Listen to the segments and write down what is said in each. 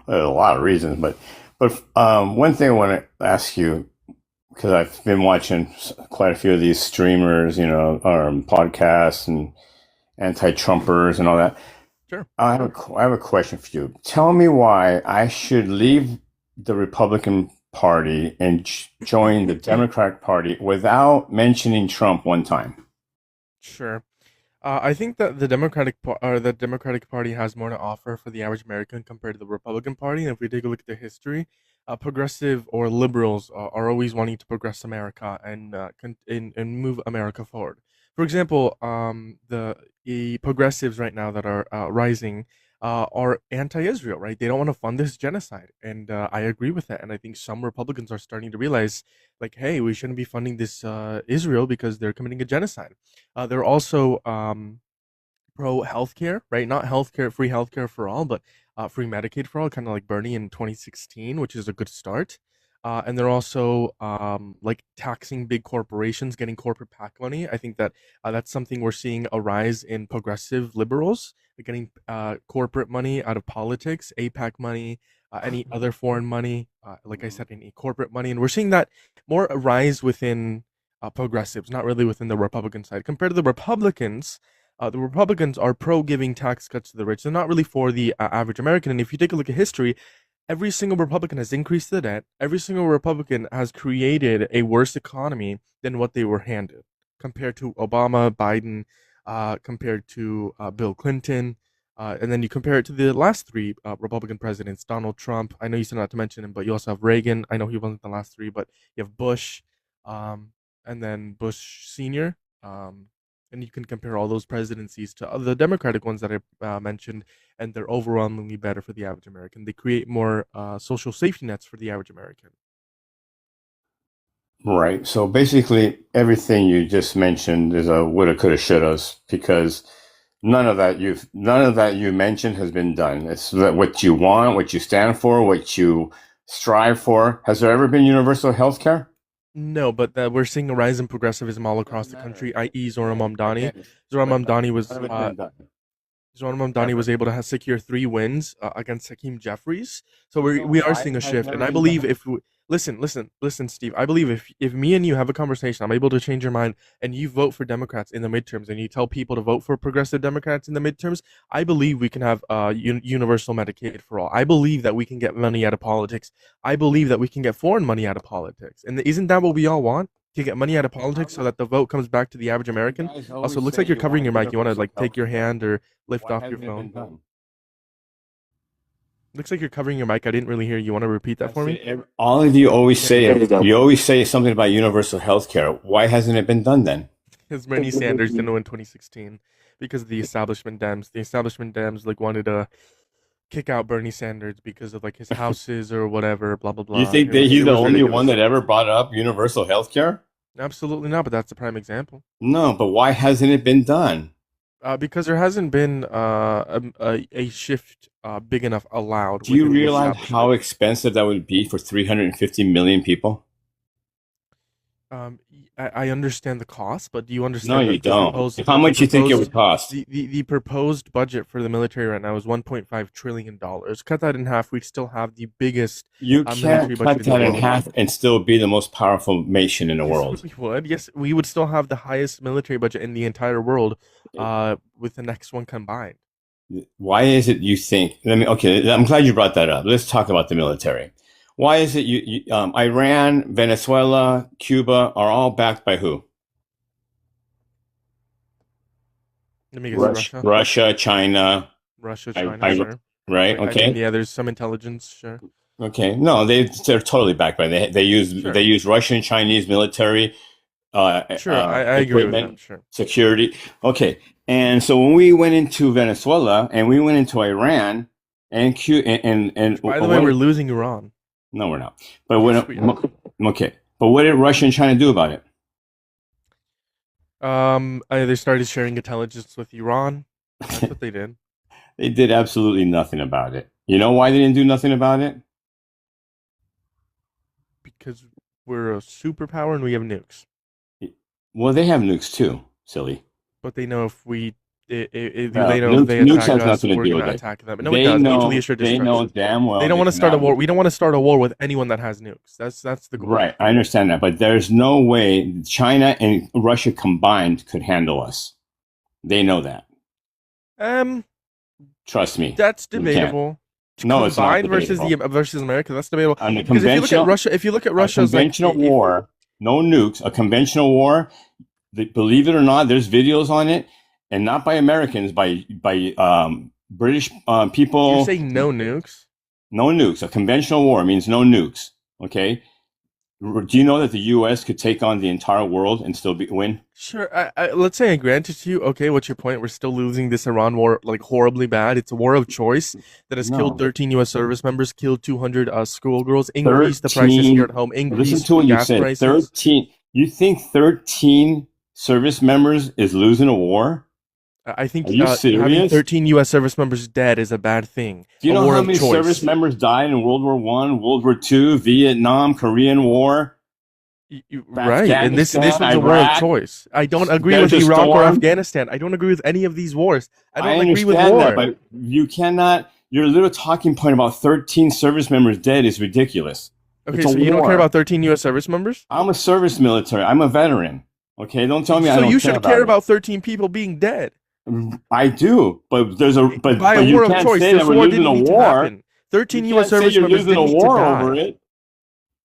There's a lot of reasons, but one thing I want to ask you because I've been watching quite a few of these streamers, podcasts and anti-Trumpers and all that. Sure. I have a question for you. Tell me why I should leave the Republican Party and join the Democratic Party without mentioning Trump one time. Sure. I think that the Democratic Party has more to offer for the average American compared to the Republican Party. And if we take a look at the history, progressive or liberals are always wanting to progress America and move America forward. For example, the progressives right now that are rising are anti-Israel, right? They don't want to fund this genocide, and I agree with that. And I think some Republicans are starting to realize, like, hey, we shouldn't be funding this Israel because they're committing a genocide. They're also pro healthcare, right? Not healthcare, free healthcare for all, but free Medicaid for all, kind of like Bernie in 2016, which is a good start. And they're also like taxing big corporations, getting corporate PAC money. I think that that's something we're seeing a rise in progressive liberals, like getting corporate money out of politics, APAC money, any other foreign money, like I said, any corporate money. And we're seeing that more rise within progressives, not really within the Republican side. Compared to the Republicans are pro giving tax cuts to the rich. They're not really for the average American. And if you take a look at history, every single Republican has increased the debt. Every single Republican has created a worse economy than what they were handed, compared to Obama, Biden, compared to Bill Clinton. And then you compare it to the last three Republican presidents, Donald Trump. I know you said not to mention him, but you also have Reagan. I know he wasn't the last three, but you have Bush, um, and then Bush Sr. And you can compare all those presidencies to the Democratic ones that I mentioned, and they're overwhelmingly better for the average American. They create more social safety nets for the average American. Right. So basically, everything you just mentioned is a woulda, coulda, shouldas because none of that you mentioned has been done. It's what you want, what you stand for, what you strive for. Has there ever been universal health care? No, but we're seeing a rise in progressivism all across the country, i.e., Zoran Mamdani. Again, Zoran but Mamdani none was of it's been done Zoran Mamdani was ever. able to secure 3 wins against Hakeem Jeffries. So we So we are why seeing a has shift, and never I been believe done? if we, listen, Steve. I believe if me and you have a conversation, I'm able to change your mind, and you vote for Democrats in the midterms, and you tell people to vote for progressive Democrats in the midterms. I believe we can have universal Medicaid for all. I believe that we can get money out of politics. I believe that we can get foreign money out of politics, and isn't that what we all want? To get money out of How politics so come that the vote comes back to the average you American. guys Also, always it looks say like you're you covering want your mic. You want to universal like take health your care? hand or lift Why off your hasn't it been phone. done? Looks like you're covering your mic. I didn't really hear you. Want to repeat that I for said, me? all of you always There you say go. it. You always say something about universal health care. Why hasn't it been done then? Because Bernie Sanders didn't win 2016 because of the establishment Dems. The establishment Dems like wanted to kick out Bernie Sanders because of like his houses or whatever. Blah blah You blah. think It that was he's it the was only one ridiculous. that ever brought up universal health care? Absolutely not. But that's the prime example. No, but why hasn't it been done? Because there hasn't been a shift big enough allowed Do you within the realize how establishment. expensive that would be for 350 million people? I understand the cost, but do you No, understand you that don't. How much you think it would cost? the proposed budget for the military right now is $1.5 trillion? Cut that in half, we'd still have the biggest You can't military budget cut in the that in world. half and still be the most powerful nation in the Yes, world. we would. Yes, we would still have the highest military budget in the entire world, with the next one combined. Why is it you think? Okay, I'm glad you brought that up. Let's talk about the military. Why is it Iran, Venezuela, Cuba are all backed by who? Let me guess, Russia, Russia, China, China, I sure. right? I mean, Okay, yeah, there's some intelligence, sure, okay. No, they're totally backed by. They sure, use Russian Chinese military sure. I agree with that, equipment, sure. security. Okay, and so when we went into Venezuela and we went into Iran and Q and Which, by the way, we're losing Iran. no, we're not. But Yes, we are. okay, but what did Russia and China do about it? They started sharing intelligence with Iran. That's what they did. They did absolutely nothing about it. You know why they didn't do nothing about it? Because we're a superpower and we have nukes. Well, they have nukes too, silly. But they know if we No, They know if they nukes attack has us, nothing to we're do with gonna it. attack them. No, it does. Mutually assured They know destruction. damn They well don't they want to start a cannot war. win. We don't want to start a war with anyone that has nukes. That's the goal. Right, I understand that, but there's no way China and Russia combined could handle us. They know that. Um, Trust me, that's they can't. debatable. No, it's not Combined versus debatable. versus America, that's debatable. On a Because conventional, If you look at a Russia's like, conventional war, no nukes, a conventional war. Believe it or not, there's videos on it, and not by Americans, by British you're people. saying no nukes. No nukes. A conventional war means no nukes. Okay. Do you know that the U.S. could take on the entire world and still win? Sure. Let's say I grant it to you. Okay, what's your point? We're still losing this Iran war like horribly bad. It's a war of choice that has killed No. 13 U.S. service members, killed 200 schoolgirls, increased the prices here at home, Listen increased to what you gas said. prices. 13. You think 13 service members is losing a war? I think Are you having serious? 13 U.S. service members dead is a bad thing. Do you A know war how of many choice. service members died in World War One, World War Two, Vietnam, Korean War? Right, and this one's a war of Iraq, choice. I don't agree with Desert Iraq or Storm. Afghanistan. I don't agree with any of these wars. I don't agree understand with war. that, but you cannot. Your little talking point about 13 service members dead is ridiculous. Okay, It's a so you don't war. care about 13 U.S. service members? I'm a service military. I'm a veteran. Okay, don't tell me I So don't you should care it. about 13 people being dead. I do, but there's a but, By but a you war of can't choice. say This that we're war losing didn't a need to war. happen. 13 You U.S. can't say service you're members losing didn't a need to war die. over it.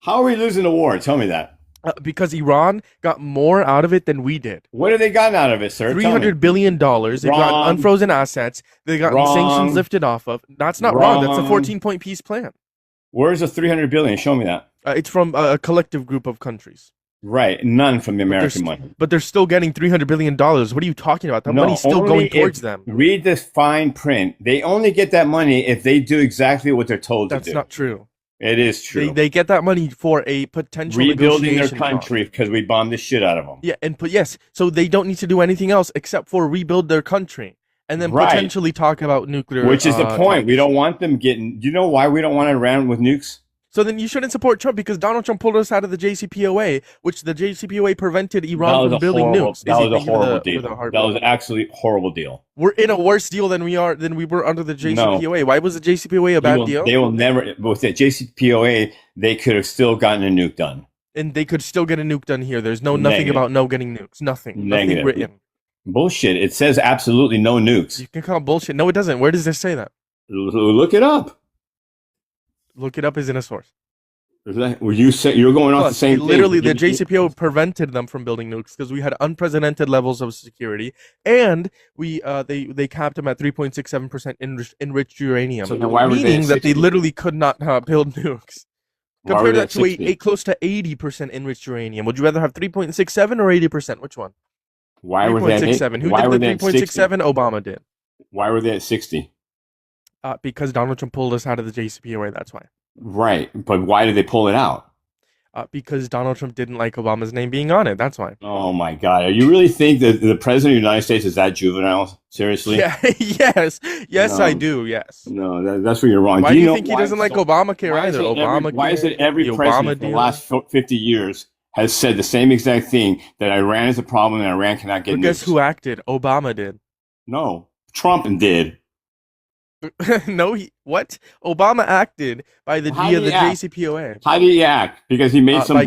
How are we losing a war? Tell me that. Because Iran got more out of it than we did. What have they gotten out of it, sir? $300 billion. They got Wrong. unfrozen assets. They got Wrong. sanctions lifted off of. That's not wrong. That's a 14-point peace plan. Where's the 300 billion? Show me that. It's from a collective group of countries. Right, none from the American money. But they're still getting $300 billion. What are you talking about? That money's still going towards them. Read the fine print. They only get that money if they do exactly what they're told to do. That's not true. It is true. They get that money for a potential rebuilding their negotiation country because we bombed the shit out of them. Yeah, yes. So they don't need to do anything else except for rebuild their country and then potentially talk about nuclear. Which is the point. We don't want them getting. Do you know why we don't want Iran with nukes? So then you shouldn't support Trump because Donald Trump pulled us out of the JCPOA, which the JCPOA prevented Iran from building nukes. That was a horrible deal. That was actually a horrible deal. We're in a worse deal than we were under the JCPOA. No. Why was the JCPOA a bad deal? They will never. With the JCPOA, they could have still gotten a nuke done. And they could still get a nuke done here. There's nothing about no getting nukes. Nothing written. Bullshit. It says absolutely no nukes. You can call it bullshit. No, it doesn't. Where does this say that? Look it up. Look it up is in a source. You're going off the same thing. Literally, the JCPOA prevented them from building nukes because we had unprecedented levels of security, and they capped them at 3.67% enriched uranium, so then why were meaning that they literally could not build nukes. Compare that to a close to 80% enriched uranium. Would you rather have 3.67 or 80%? Which one? Why were they at 3.67? Who did the 3.67? Obama did. Why were they at 60? Because Donald Trump pulled us out of the JCPOA. That's why. Right, but why did they pull it out? Because Donald Trump didn't like Obama's name being on it. That's why. Oh my God! You really think that the president of the United States is that juvenile? Seriously? Yeah. Yes. No. I do. Yes. No, that's where you're wrong. Why do you think he doesn't like Obamacare either? Why is it every president for the last 50 years has said the same exact thing, that Iran is a problem and Iran cannot get nukes? Guess who acted? Obama did. No, Trump did. No, what? Obama acted via the JCPOA. How did he act? Because he made some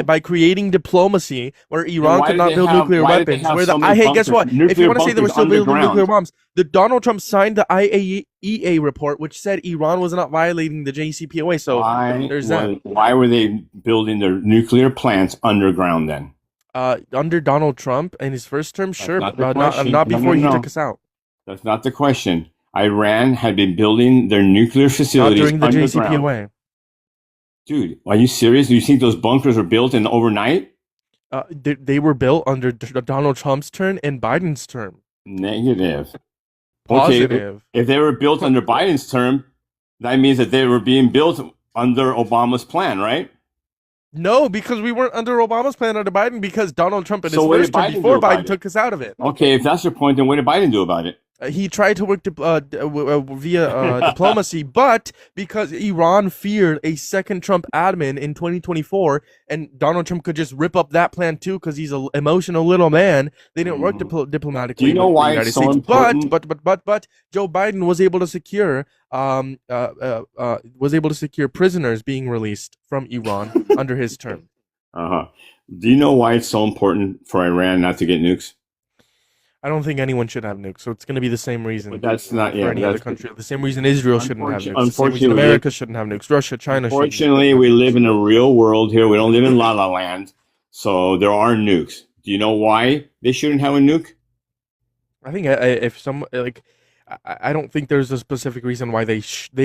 by creating diplomacy where Iran could not build nuclear weapons. Guess what? If you want to say they were still building nuclear bombs, Donald Trump signed the IAEA report, which said Iran was not violating the JCPOA. So there's that. Why were they building their nuclear plants underground then? Under Donald Trump in his first term, sure, not before he took us out. That's not the question. Iran had been building their nuclear facilities not during the JCPOA. Dude, are you serious? Do you think those bunkers were built in overnight? They were built under Donald Trump's term and Biden's term. Negative. Positive. Okay, if they were built under Biden's term, that means that they were being built under Obama's plan, right? No, because we weren't under Obama's plan under Biden because Donald Trump in his first term before Biden took us out of it. Okay, if that's your point, then what did Biden do about it? He tried to work via diplomacy, but because Iran feared a second Trump admin in 2024, and Donald Trump could just rip up that plan too, because he's an emotional little man, they didn't work Mhm. Do you diplomatically know with the why it's United so States. important? But Joe Biden was able to secure prisoners being released from Iran under his term. Uh-huh. Do you know why it's so important for Iran not to get nukes? I don't think anyone should have nukes, so it's going to be the same But reason that's not, for yeah, any other that's country. The same reason Israel shouldn't have nukes. The same reason unfortunately, America shouldn't have nukes. Russia, China shouldn't unfortunately, have we live nukes. in a real world here. We don't live in La La Land, so there are nukes. Do you know why they shouldn't have a nuke? I think if some like, I don't think there's a specific reason why they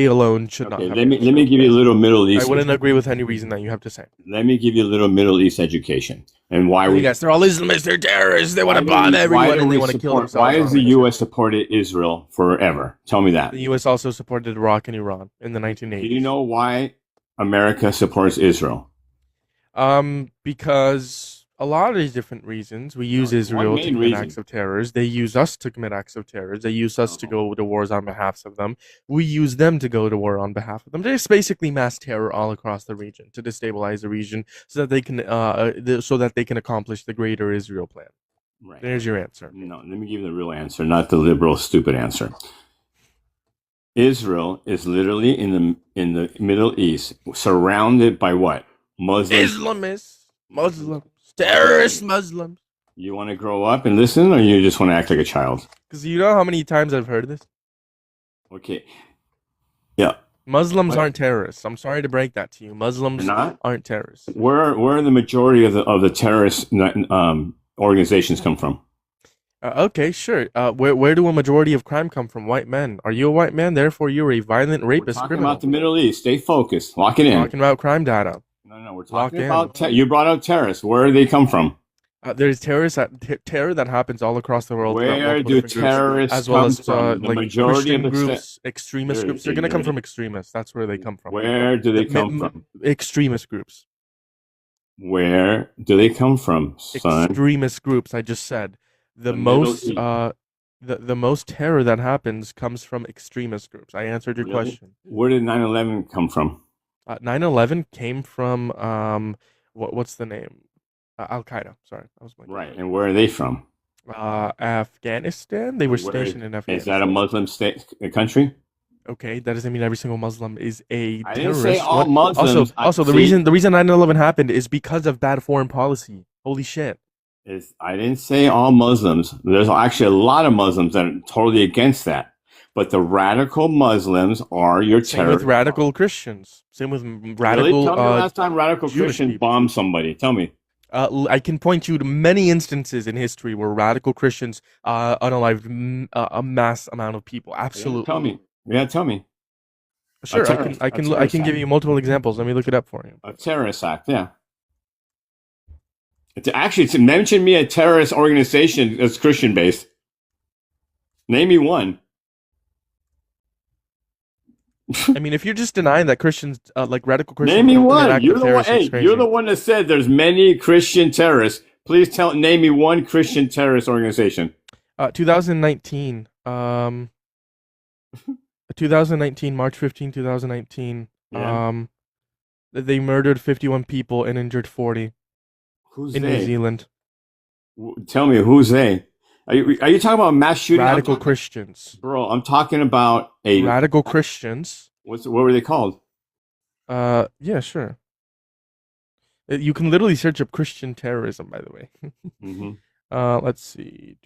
alone should not Okay, have let nukes. me give you a little Middle I East. wouldn't agree with any reason that you have to say. Let me give you a little Middle East education and why You we guys, they're all Islamists. They're terrorists. They want to bomb why everyone do and they we want to kill support why themselves. has the U.S. supported Israel forever? Tell me that. The U.S. also supported Iraq and Iran in the Do you 1980s. know why America supports Israel? Because a lot of these different reasons. We use One Israel to main commit acts reason. of terrors. They use us to commit acts of terrors. They use us to No. go to wars on behalf of them. We use them to go to war on behalf of them. There's basically mass terror all across the region to destabilize the region so that they can accomplish the greater Israel plan. Right. There's your answer. No, let me give you the real answer, not the liberal stupid answer. Israel is literally in the Middle East, surrounded by what? Muslims. Islamists, Muslims, terrorist Muslims. You want to grow up and listen, or you just want to act like a child? Because you know how many times I've heard this? Okay. Yeah. Muslims What? aren't terrorists. I'm sorry to break that to you. They're Muslims not. aren't terrorists. Where are the majority of the terrorist organizations come from? Okay, sure. Where do a majority of crime come from? White men. Are you a white man? Therefore, you're a violent We're rapist talking about criminal. the Middle East. Stay focused. Lock it in. Talking about crime data. No, we're Lock talking in. about you brought up terrorists. Where do they come from? There's terror that happens all across the world throughout Where multiple do different groups, terrorists as well come as from? The like majority of Christian the groups, extremist you're groups. They're gonna come ignorant. from extremists. That's where they come from. Where do they come from? Extremist groups. Where do they come from, son? Extremist groups. I just said the The Middle most East. the most terror that happens comes from extremist groups. I answered your Really? question. Where did 9/11 come from? 9/11 came from what's the name? Al Qaeda. Sorry, I was blanking. Right. And where are they from? Afghanistan. They were Where stationed in is that a Afghanistan. Muslim state a country? Okay, that doesn't mean every single Muslim is a I didn't say terrorist. all What? Muslims. Also, the See, reason 9/11 happened is because of bad foreign policy. Holy shit. I didn't say all Muslims. There's actually a lot of Muslims that are totally against that. But the radical Muslims are your Same with terrorists. radical Christians. Same with Really? radical Tell me the last time radical Jewish Christians people. bombed somebody. Tell me. I can point you to many instances in history where radical Christians unalived a mass amount of people. Yeah, Absolutely. tell me. Yeah, tell me. Sure, I can give you multiple examples. Let me look it up for you. A terrorist act, yeah. To mention me a terrorist organization that's Christian based. Name me one. I mean, if you're just denying that Christians, like radical Christians, Name me don't commit one. acts You're of the one. terrorism, it's Hey, crazy. you're the one that said there's many Christian terrorists. Please name me one Christian terrorist organization. 2019. 2019, March 15, 2019. Yeah. They murdered 51 people and injured 40 Who's in they? New Zealand. Tell me who's they? Are you talking about mass shooting? Radical Christians. Bro, I'm talking about a Radical Christians. what were they called? Yeah, sure. You can literally search up Christian terrorism, by the way. Mm-hmm. Let's see.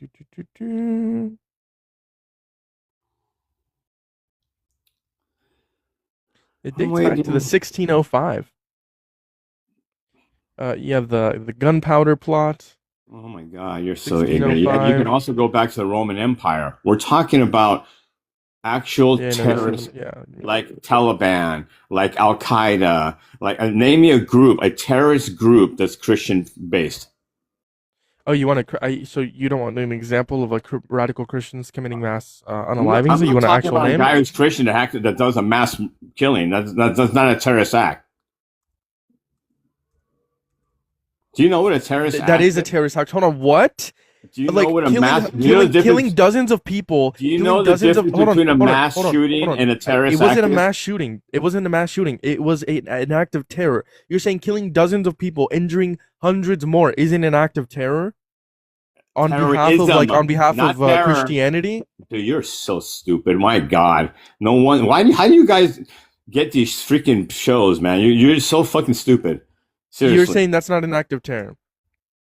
It dates back to the 1605. You have the gunpowder plot. Oh my God, you're so ignorant. 1605. You can also go back to the Roman Empire. We're talking about actual Yeah, no, terrorists yeah. like Taliban, like Al Qaeda. Like, name me a group, a terrorist group that's Christian based. Oh, you want to? So you don't want an example of like radical Christians committing mass I'm unalivings? Or you not want an talking actual about name? a guy who's Christian that does a mass killing. That's not a terrorist act. Do you know what a terrorist act That is a terrorist act. Hold on, what? Do you know Like what a killing, mass? Do you know the killing difference? dozens of people. Do you Killing know the dozens of. difference Hold on, between a hold on, mass hold on, shooting hold on. and a It terrorist wasn't act? a mass shooting. It wasn't a mass shooting. It was an act of terror. You're saying killing dozens of people, injuring hundreds more, isn't an act of terror Terrorism, on behalf not of terror. Christianity? Dude, you're so stupid. My God, no one. How do you guys get these freaking shows, man? You're so fucking stupid. You're Seriously, saying that's not an act of terror.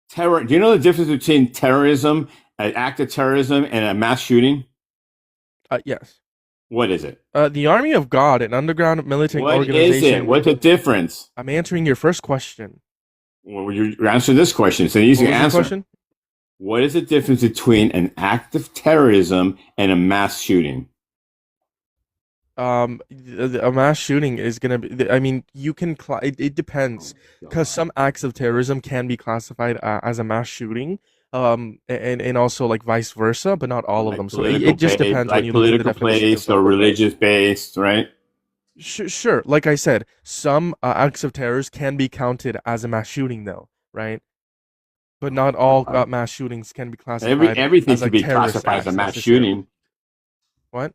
terror. Do you know the difference between terrorism, an act of terrorism, and a mass shooting? Yes. What is it? The Army of God, an underground militant What is it? organization. What's the difference? I'm answering your first question. Well, you're answering this question. It's an What easy was your answer. question? What is the difference between an act of terrorism and a mass shooting? A mass shooting is gonna be. I mean, you can. It depends, because some acts of terrorism can be classified as a mass shooting. And also like vice versa, but not all of them. So it just depends when Like you look at the political definition of based or them. religious based, right? Sure. Like I said, some acts of terrors can be counted as a mass shooting, though, right? But not all mass shootings can be classified Everything as should like be terrorist classified as a acts mass necessarily. shooting. What?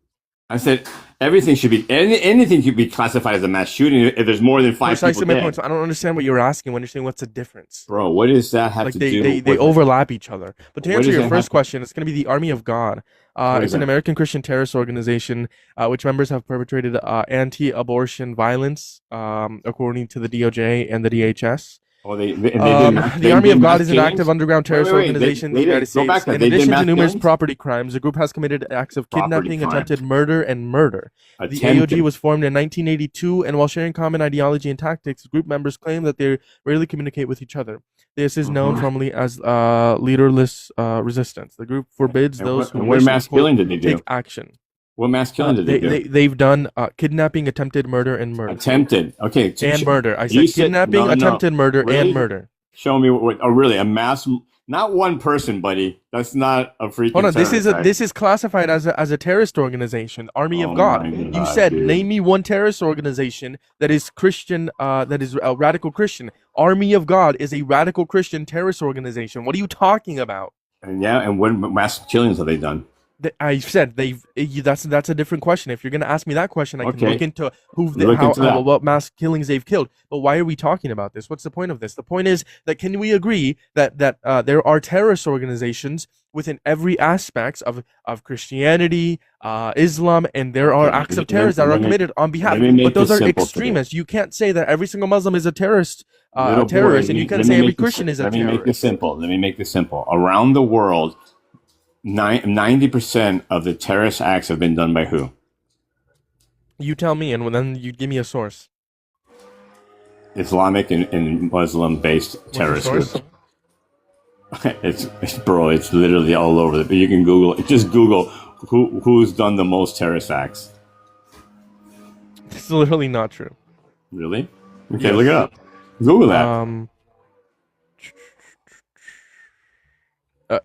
I said everything should be anything should be classified as a mass shooting if there's more than five people Precisely my point. dead. So I don't understand what you're asking when you're saying what's the difference. Bro, what does that have Like to do they with? overlap each other. But to What answer does your that have first to? question, it's going to be the Army of God. What is It's an that? American Christian terrorist organization which members have perpetrated anti-abortion violence, according to the DOJ and the DHS. Oh, they The Army did of God mass is an active killings. underground terrorist Wait. organization in the They United did go back States. to that. In They did addition to mass numerous killings. property crimes, the group has committed acts of Property kidnapping, crime attempted murder, and murder. The AOG attempted. was formed in 1982, and while sharing common ideology and tactics, group members claim that they rarely communicate with each other. This is known Mhm. formally as leaderless resistance. The group forbids those who What wish to, mass quote, killing did they do? take action. What mass killing did they do? They've done kidnapping, attempted murder, and murder. Attempted. Okay. And murder. I You said said kidnapping, no. attempted murder, and Really? murder. Show me what? Oh, really? A mass? Not one person, buddy. That's not a Hold freaking on, terrorist act. this is classified as a terrorist organization, Army of Oh God. my You God, said dude. name me one terrorist organization that is Christian, that is a radical Christian. Army of God is a radical Christian terrorist organization. What are you talking about? And what mass killings have they done? I said that's a different question. If you're gonna ask me that question, I can look Okay, into look into that. what mass killings they've killed. But why are we talking about this? What's the point of this? The point is that can we agree that there are terrorist organizations within every aspect of Christianity, Islam, and there are Okay, acts of terrorists that are committed on behalf. let me But make those this are simple for you. extremists. You can't say that every single Muslim is a terrorist, Little boy, and you can't let me say every make this. Christian is a Let me make this terrorist. simple. Let me make this simple. Around the world, 90% of the terrorist acts have been done by who? You tell me, and then you give me a source. Islamic and Muslim-based What's your terrorist source? groups. It's literally all over. You can Google it. Just Google who's done the most terrorist acts. It's literally not true. Really? Okay, Yes. look it up. Google that.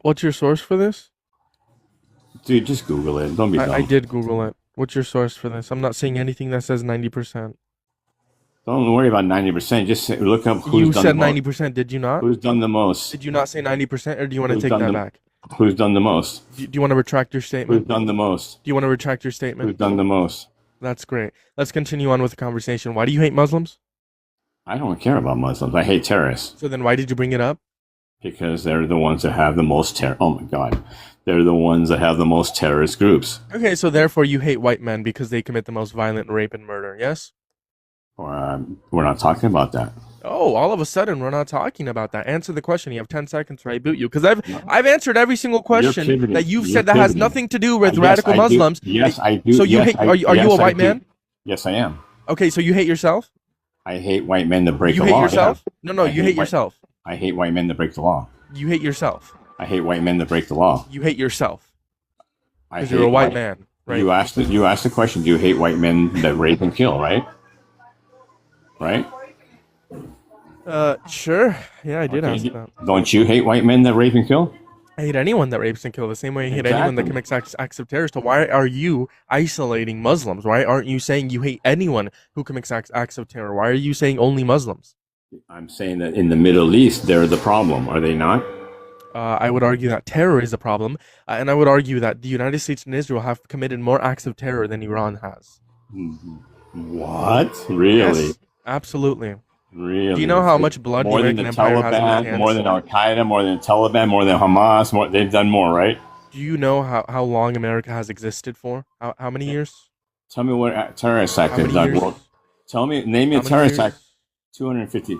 What's your source for this? Dude, just Google it. Don't be dumb. I did Google it. What's your source for this? I'm not saying anything that says 90%. Don't worry about 90%. Just look up who's You done said the most. 90%, did you not? Who's done the most? Did you not say 90%, or do you want to Who's take done that the- back? Who's done the most? Do you want to retract your Who's statement? done the most? Do you want to retract your Who's statement? done the most? That's great. Let's continue on with the conversation. Why do you hate Muslims? I don't care about Muslims. I hate terrorists So then why did you bring it up? because they're the ones that have the most terror. Oh my God. They're the ones that have the most terrorist groups. Okay, so therefore you hate white men because they commit the most violent rape and murder, yes? We're not talking about that. Oh, all of a sudden we're not talking about that. Answer the question. You have 10 seconds to reboot you, because I've answered every single question pivoting. that you've You're said that has pivoting. nothing to do with Yes, radical I do. Muslims. Yes, I do. So you Yes, hate? Are you a yes, I white do. man? Yes, I am. Okay, so you hate yourself. I hate white men that break You the hate law. yourself? Yeah. No, I you hate hate white- yourself. I hate white men that break the law. You hate yourself. I hate white men that break the law. You hate yourself I because hate you're a white man, right? You asked the question. Do you hate white men that rape and kill? Right. Right. Sure. Yeah, I did Okay, ask that. Don't you hate white men that rape and kill? I hate anyone that rapes and kills the same way I hate anyone that Exactly. commits acts of terror. So why are you isolating Muslims? Why aren't you saying you hate anyone who commits acts of terror? Why are you saying only Muslims? I'm saying that in the Middle East, they're the problem. Are they not? I would argue that terror is a problem, and I would argue that the United States and Israel have committed more acts of terror than Iran has. What? Really? Yes, absolutely. Do you Really? know how So much blood the more than the American empire has on its Taliban, more hands? than Al Qaeda, more than the Taliban, more than Hamas, more, they've done more, right? Do you know how long America has existed for? How many years? Tell me what terrorist act How they've many done. Well, years? tell me, name me a How many terrorist act. years? 250.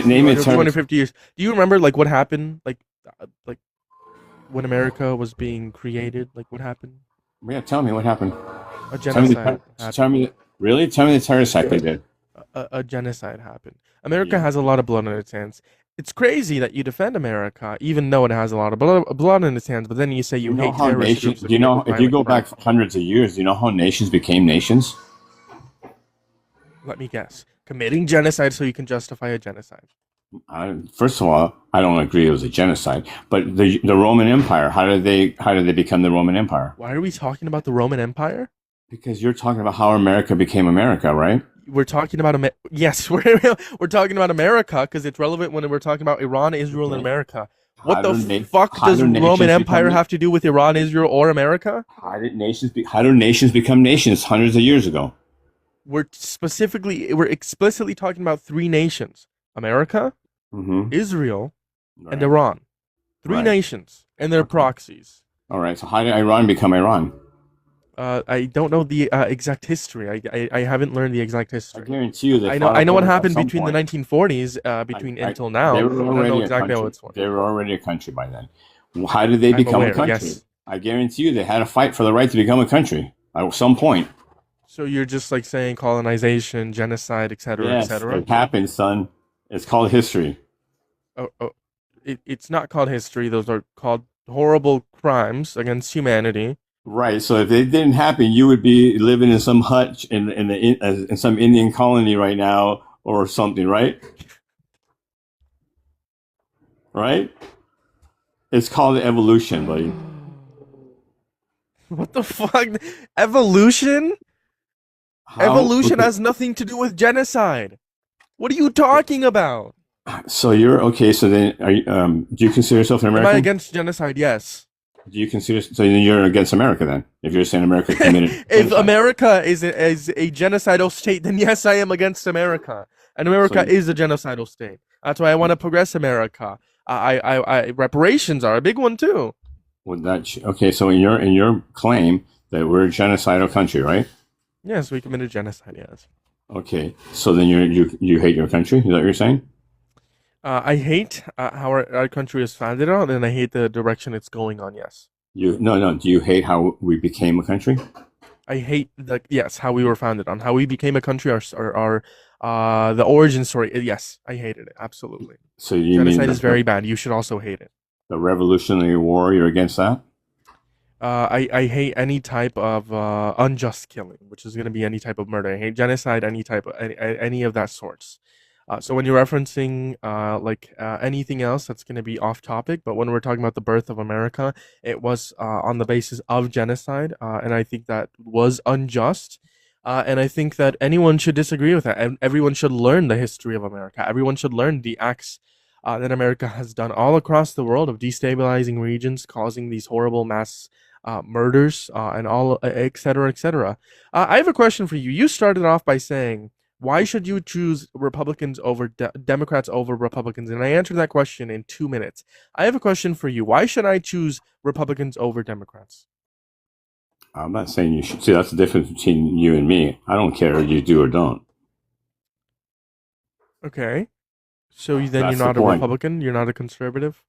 Name me a terrorist. 250 years. Do you remember like what happened? Like when America was being created? Like what happened? Yeah, tell me what happened. A Tell me genocide tell happened. me, really? Tell me the terrorist act they did. A genocide happened. America Yeah. has a lot of blood on its hands. It's crazy that you defend America, even though it has a lot of blood in its hands, but then you say You you know hate how terrorist nations, groups that do you commit know, if you violent go back crimes. hundreds of years, do you know how nations became nations? Let me guess. Committing genocide so you can justify a genocide. First of all, I don't agree it was a genocide. But the Roman Empire, how did they become the Roman Empire? Why are we talking about the Roman Empire? Because you're talking about how America became America, right? We're talking about yes, we're talking about America because it's relevant when we're talking about Iran, Israel, and Okay. America. What How the do fuck how does do Roman nations become Empire have to do with Iran, Israel, or America? how do nations become nations hundreds of years ago? We're explicitly talking about three nations: America, Mm-hmm. Israel, and Right. Iran. Three Right. nations and their Okay. proxies. All right. So how did Iran become Iran? I don't know the exact history. I haven't learned the exact I history. guarantee you they I fought know over what it at happened some between the point. 1940s, I, between I, until they now. were I don't know already a exactly how country. it's for. They were already a country by then. How did they I'm become a aware. country? Yes. I guarantee you they had to fight for the right to become a country at some point. So you're just like saying colonization, genocide, etc., Yes, etc. it happened, son. It's called history. Oh, it's not called history. Those are called horrible crimes against humanity. Right. So if it didn't happen, you would be living in some hut in some Indian colony right now or something, right? Right? It's called evolution, buddy. What the fuck? Evolution? How? Evolution Okay. has nothing to do with genocide. What are you talking about? So you're okay. So then, do you consider yourself an Am I American? against genocide? Yes. Do you consider so then you're against America then? If you're saying America committed If genocide, America is a genocidal state, then yes, I am against America. And so America is a genocidal state. That's why I want to progress America. Reparations are a big one too. would that okay? So in your claim that we're a genocidal country, right? Yes, we committed genocide. Yes. Okay. So then you hate your country? Is that what you're saying? I hate how our country is founded on, and I hate the direction it's going on. Yes. You no. Do you hate how we became a country? I hate the yes how we were founded on, how we became a country, the origin story. Yes, I hated it absolutely. So you mean Genocide is very bad. You should also hate it. the Revolutionary War? You're against that? I hate any type of unjust killing, which is going to be any type of murder. I hate genocide, any type of any of that sorts. So when you're referencing anything else, that's going to be off topic. But when we're talking about the birth of America, it was on the basis of genocide, and I think that was unjust. And I think that anyone should disagree with that. And everyone should learn the history of America. Everyone should learn the acts that America has done all across the world of destabilizing regions, causing these horrible mass murders, and all, et cetera, et cetera. I have a question for you. You started off by saying, why should you choose Republicans over Democrats over Republicans? And I answered that question in 2 minutes. I have a question for you. Why should I choose Republicans over Democrats? I'm not saying you should. See, that's the difference between you and me. I don't care if you do or don't. Okay. So then you're That's the not a point. Republican? You're not a conservative?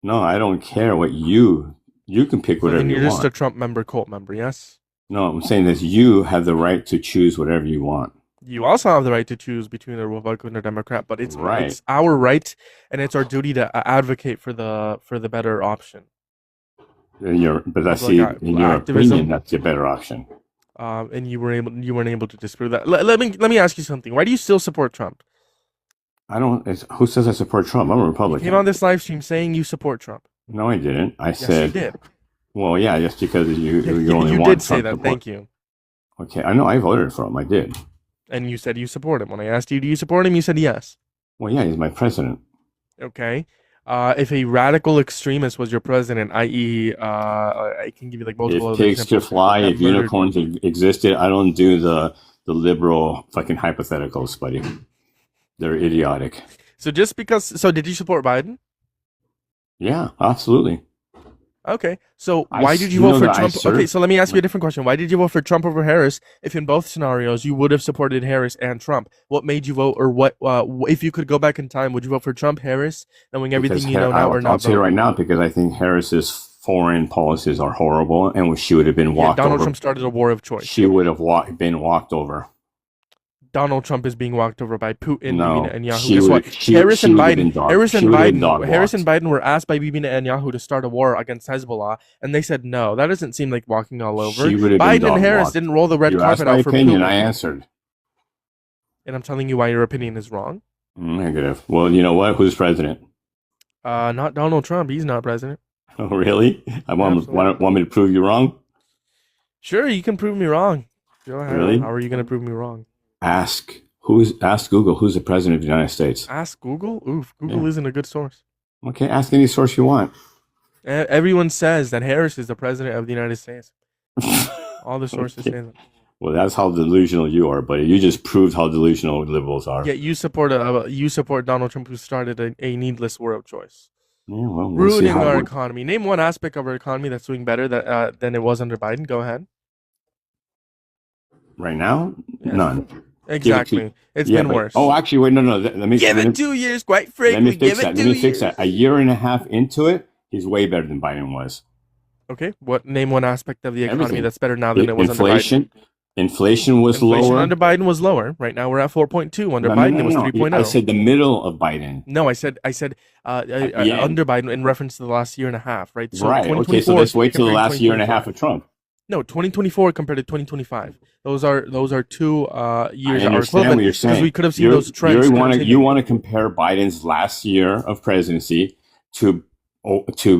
No, I don't care what you can pick So whatever then you you're just a want. Trump member, cult member, yes? No, I'm saying that you have the right to choose whatever you want. You also have the right to choose between a Republican or Democrat, but Right. it's our right and it's our duty to advocate for the better option But of that's in your opinion, activism. that's the better option. And you weren't able to disprove that. Let me ask you something. Why do you still support Trump? I don't. Who says I support Trump? I'm a You came on Republican. this live stream saying you support Trump. No, I didn't. I Yes, you said, did. well, yeah, just because you only You did want say Trump that. support. Thank you. Okay, I know I voted for him. I did. And you said you support him. When I asked you, do you support him? You said yes. Well, yeah, he's my president. Okay. If a radical extremist was your president, i.e., I can give you like multiple If other pigs could examples fly, that if murdered. unicorns existed, I don't do the liberal fucking hypotheticals, buddy. They're idiotic. So just because, so did you support Biden? Yeah, absolutely. Okay, so I, why did you you vote know for that I Trump? Okay, served. so let me ask you a different question. Why did you vote for Trump over Harris? If in both scenarios you would have supported Harris and Trump, what made you vote, or what? If you could go back in time, would you vote for Trump, Harris, knowing Because everything you know now, or I'll not tell you vote? right now, because I think Harris's foreign policies are horrible, and she would have been Yeah, walked Donald over. Trump started a war of choice. She would have been walked over. Donald Trump is being walked over by Putin, Bibi No, Netanyahu. Guess what? Harris she and would have Biden, been dog Harris and walked. Biden were asked by Bibi Netanyahu to start a war against Hezbollah, and they said no. That doesn't seem like walking all over. She would have been Biden and dog Harris walked. didn't roll the red You asked carpet my out for opinion, I Putin, answered. and I'm telling you why your opinion is wrong. Negative. Well, you know what? Who's president? Not Donald Trump. He's not president. Oh, really? Absolutely. Want me to prove you wrong? Sure, you can prove me wrong. Go ahead. Really? How are you going to prove me wrong? Ask Google who's the president of the United States. Ask Google. Oof, Google Yeah. isn't a good source. Okay, ask any source you want. Everyone says that Harris is the president of the United States. All the sources Okay. say that. Well, that's how delusional you are, buddy. You just proved how delusional liberals are. Yet you support Donald Trump, who started a needless war of choice, Yeah, well, we'll see ruining how our it- economy. Name one aspect of our economy that's doing better than it was under Biden. Go ahead. right now, Yes. none. Exactly. It's Yeah, been but- worse. Oh, actually, wait, no. Let me give let me, it 2 years. Quite let frankly, me fix give that. it Let 2 me fix years. that. A year and a half into it, he's way better than Biden was. Okay. What? Name one aspect of the economy Everything. that's better now than it was under Biden. Inflation was Inflation lower. under Biden was lower. Right now we're at 4.2. Under No, Biden no, it was no. 3.0. I said the middle of Biden. No, I said the end. under Biden in reference to the last year and a half, right? So Right. Okay, so 2024 let's wait till the comparing last year and a 2024. half of Trump. No, 2024 compared to 2025. Those are 2 years I that are understand equivalent what you're because saying. we could have seen those trends continue. You want to compare Biden's last year of presidency to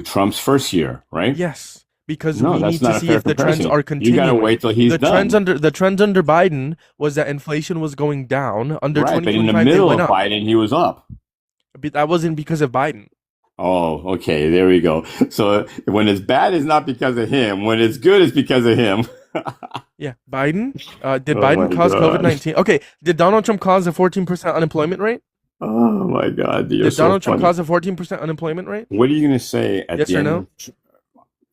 Trump's first year, right? Yes, because No, we that's need not to a see fair if the trends comparison. are You continuing. gotta wait till he's the done. trends under Biden was that inflation was going down. Under Right, but in the 2025 they middle went of up. Biden, he was up. But that wasn't because of Biden. Oh, okay, there we go. So when it's bad, it's not because of him. When it's good, it's because of him. Yeah, Biden. Did Oh Biden my cause God. COVID-19? Okay, did Donald Trump cause a 14% unemployment rate? Oh my God, you're Did so Donald Trump funny. cause a 14% unemployment rate? What are you gonna say at Yes the or end? no?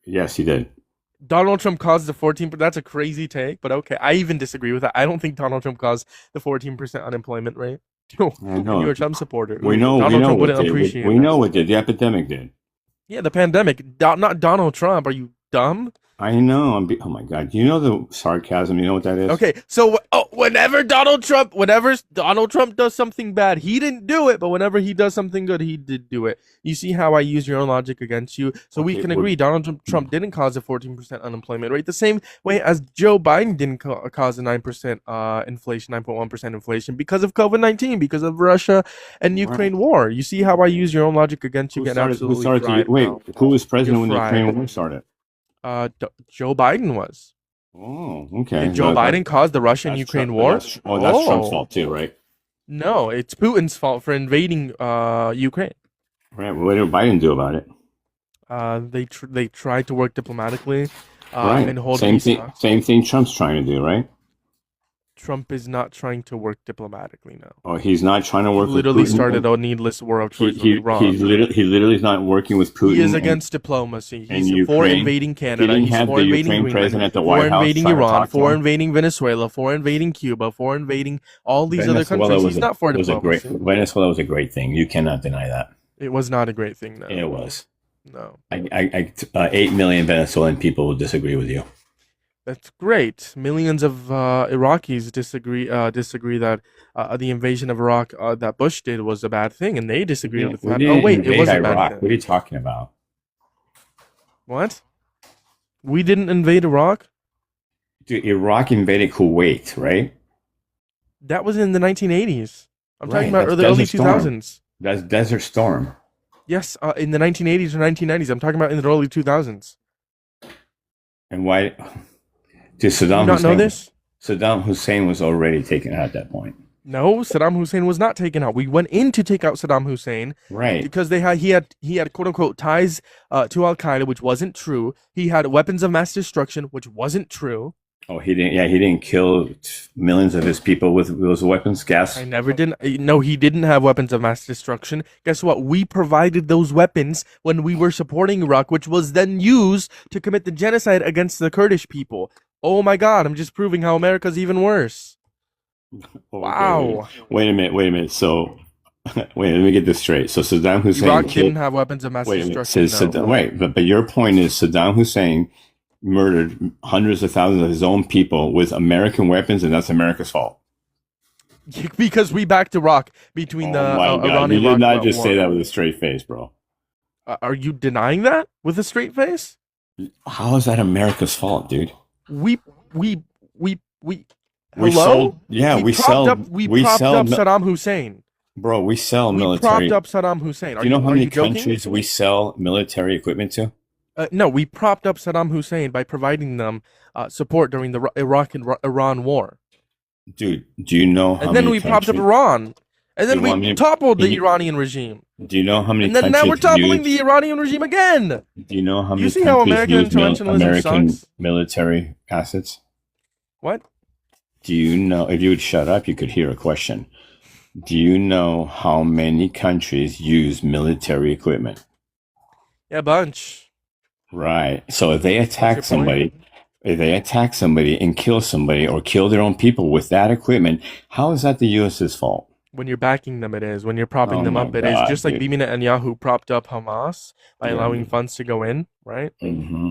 Yes, he did. Donald Trump caused the 14%. That's a crazy take, but okay. I even disagree with that. I don't think Donald Trump caused the 14% unemployment rate. I And know. you're a Trump supporter. We Ooh, know. Donald We know Trump what wouldn't did. appreciate We that. know what did. The epidemic did. Yeah, the pandemic. Not Donald Trump. Are you dumb? I know. Oh my God. Do you know the sarcasm? You know what that is? Okay, so whenever Donald Trump does something bad, he didn't do it, but whenever he does something good, he did do it. You see how I use your own logic against you? So we Okay, can well- agree Donald Trump didn't cause a 14% unemployment rate, the same way as Joe Biden didn't cause a 9% inflation, 9.1% inflation because of COVID-19, because of Russia and Ukraine war. You see how I use your own logic against you? Who Getting started? absolutely Wait, fried. who was president when the fried. Ukraine war started? Joe Biden was. Oh, okay. Did Joe Biden cause the Russian-Ukraine war? That's Trump's fault too, right? No, it's Putin's fault for invading Ukraine. Right. Well, what did Biden do about it? They tried to work diplomatically Right. and hold Same peace thing. talks. Same thing. Trump's trying to do, right? Trump is not trying to work diplomatically now. Oh, he's not trying to work. Literally with Putin. started a needless war of choice. He literally is not working with Putin. He is and- against diplomacy. and He's for Ukraine. invading Canada. Didn't He's have for the invading Ukraine Greenland. president at the For White House invading trying to Iran. talk to For him. invading Venezuela. For invading Cuba. For invading all these other countries. He's not for diplomacy. Venezuela was a great thing. You cannot deny that. It was not a great thing, no. It was. No. 8 million Venezuelan people will disagree with you. That's great. Millions of Iraqis disagree that the invasion of Iraq that Bush did was a bad thing, and they disagree with that. Oh wait, it was a bad thing. What are you talking about? What? We didn't invade Iraq? Dude, Iraq invaded Kuwait, right? That was in the 1980s. I'm Right, talking about that's the early Desert Storm. 2000s. That's Desert Storm. Yes, in the 1980s or 1990s. I'm talking about in the early 2000s. And why? Did Do you not know this? Saddam Hussein was already taken out at that point. No, Saddam Hussein was not taken out. We went in to take out Saddam Hussein Right. because he had quote unquote ties to Al Qaeda, which wasn't true. He had weapons of mass destruction, which wasn't true. Oh, he didn't. Yeah, he didn't kill millions of his people with those weapons, I gas. never did. No, he didn't have weapons of mass destruction. Guess what? We provided those weapons when we were supporting Iraq, which was then used to commit the genocide against the Kurdish people. Oh my God! I'm just proving how America's even worse. Okay, Wow. wait a minute. Wait a minute. So, wait. Let me get this straight. So Saddam Hussein Iraq killed. didn't have weapons of mass Wait a minute. destruction. Says No. Saddam, wait, but your point is Saddam Hussein murdered hundreds of thousands of his own people with American weapons, and that's America's fault. Because we backed Iraq between the Oh my God! You did Iran-Iraq not just say war. that with a straight face, bro. Are you denying that with a straight face? How is that America's fault, dude? We we we. We sold. Hello? Yeah, We we propped sell. up. We We propped sell. up Saddam Hussein. Bro, we sell We propped military. up Saddam Hussein. Do you know how Are many you joking? countries we sell military equipment to? No, we propped up Saddam Hussein by providing them support during the Iraq and Iran war, Dude, do you know how and then many we propped up countries? Iran, and You then want we me? toppled Can the you, Iranian regime, do you know how many and then now we're countries toppling the use? Iranian regime again. Do you know how You many see how countries American use interventionism American sucks? military assets? What? Do you know? If you would shut up, you could hear a question. Do you know how many countries use military equipment? Yeah, a bunch. Right. So if they What's your attack point? somebody, if they attack somebody and kill somebody or kill their own people with that equipment, how is that the U.S.'s fault? When you're backing them, it is. When you're propping Oh them my up, it is. God, Just like dude. Bibi Netanyahu propped up Hamas by Yeah. allowing funds to go in, right? Hmm.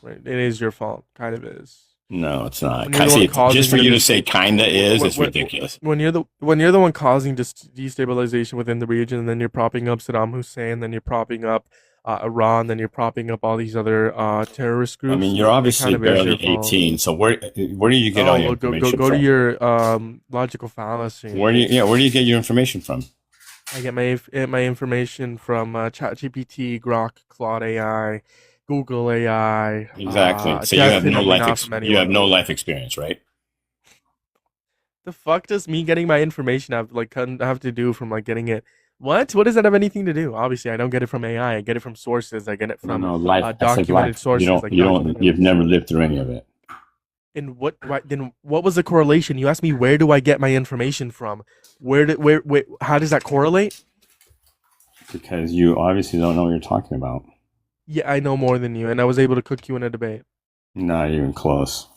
Right. It is your fault. Kind of is. No, it's not. When you're the one See, just causing for the you to say kinda is, it's when, ridiculous. when you're the one causing destabilization within the region, and then you're propping up Saddam Hussein, then you're propping up Iran, then you're propping up all these other terrorist I mean, groups. you're It obviously kind of is barely your fault. 18, so where do you get all Oh, your well, go information go to from? your logical fallacy. Where do you get your information from? I get my information from ChatGPT, Grok, Claude AI, Google AI. Exactly. So Definitely not from you have anyone. no life experience, right? The fuck does me getting my information have to do from like getting it? What does that have anything to do? Obviously, I don't get it from AI. I get it from sources. I get it No, from no, life. I said documented life. sources, like You don't, documented you've never research. lived through any of it And then what was the correlation? You asked me where do I get my information from? Where how does that correlate? because you obviously don't know what you're talking about. Yeah, I know more than you, and I was able to cook you in a debate. Not even close.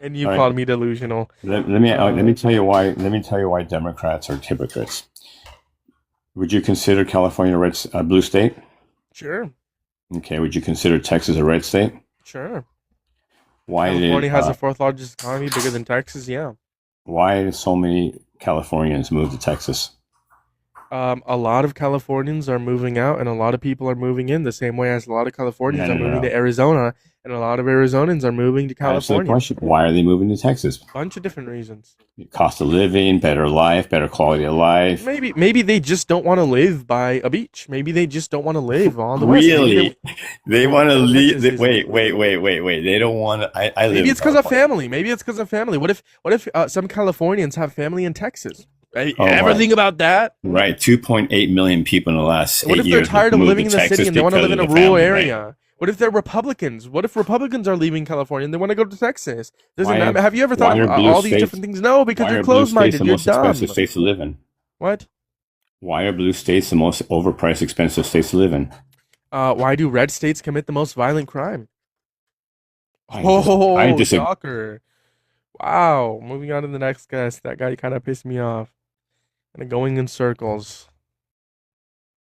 And you All called right. me delusional. Let me tell you why. Let me tell you why Democrats are hypocrites. Would you consider California a blue state? Sure, Okay. Would you consider Texas a red state? sure. Why did California has the fourth largest economy, bigger than Texas. Yeah. why did so many Californians move to Texas? A lot of Californians are moving out, and a lot of people are moving in. The same way as a lot of No, Californians are no, no, moving to no. Arizona, and a lot of Arizonans are moving to Answer the California. question. Why are they moving to Texas? Bunch of different reasons. Cost of living, better life, better quality of life. Maybe they just don't want to live by a beach. Maybe they just don't want to live on the west. Really? They want to leave. Texas is- Wait. They don't want to. I live Maybe in it's because of California. family. Maybe it's because of family. What if some Californians have family in Texas? Oh Ever my. think about that? Right. 2.8 million people in the last What 8 if they're years have tired of moved living in to the city Texas and they want to because live in of a the rural family, right? area? What if they're Republicans? What if Republicans are leaving California and they want to go to Texas? Doesn't Why are matter. Have you ever thought why of are blue all these states different things? No, because why you're are blue states closed-minded. the You're most expensive dumb. states to live in? What? Why are blue states the most overpriced, expensive states to live in? Why do red states commit the most violent crime? I Oh, disagree. shocker. Wow. Moving on to the next guest. That guy kind of pissed me off. And going in circles.